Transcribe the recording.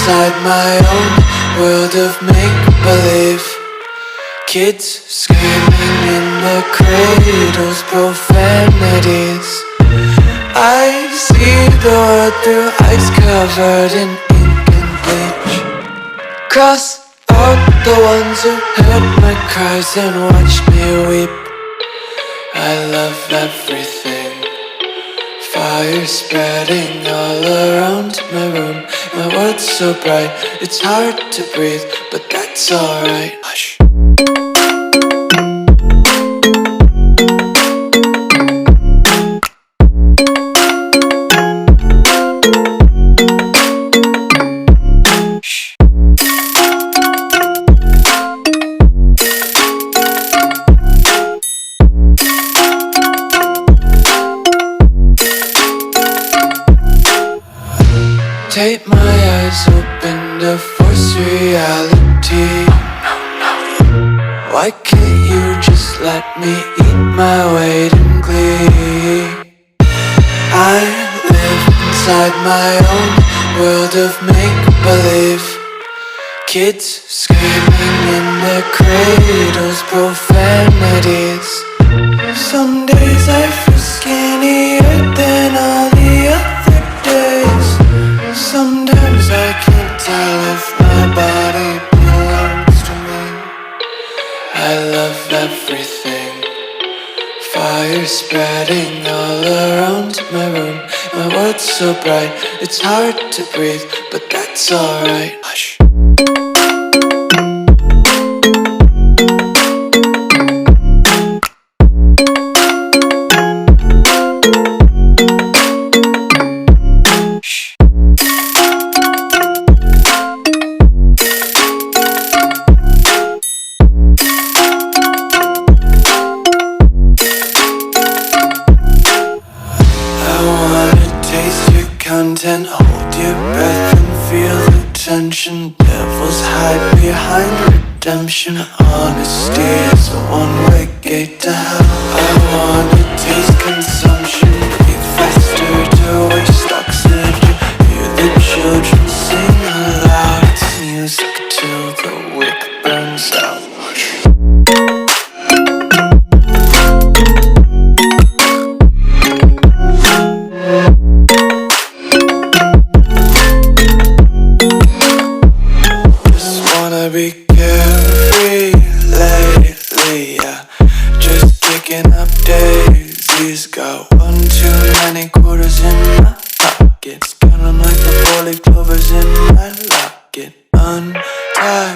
inside my own world of make-believe. Kids screaming in their cradles, profanities. I see the world through ice covered in ink and bleach. Cross out the ones who heard my cries and watched me weep. I love everything. Fire spreading all around my room. My world's so bright, it's hard to breathe, but that's alright. Hush. Tape my eyes open to force reality. Why can't you just let me eat my weight in glee? I live inside my own world of make-believe. Kids screaming in their cradles, profanities. Some days I feel skinnier than all the other days. Sometimes I can't tell if my body belongs to me. I love everything. Fire spreading all around my room. My world's so bright, it's hard to breathe, but that's alright. Hush. Content, hold your breath and feel the tension. Devils hide behind redemption. Honesty is a one-way gate to hell. I wanna taste consumption, breathe faster to waste oxygen. Hear the children sing aloud. It's music till the wick burns out. Be carefree lately, yeah. Just picking up daisies. Got one too many quarters in my pockets. Counting like the 4-leaf clovers in my locket. Untied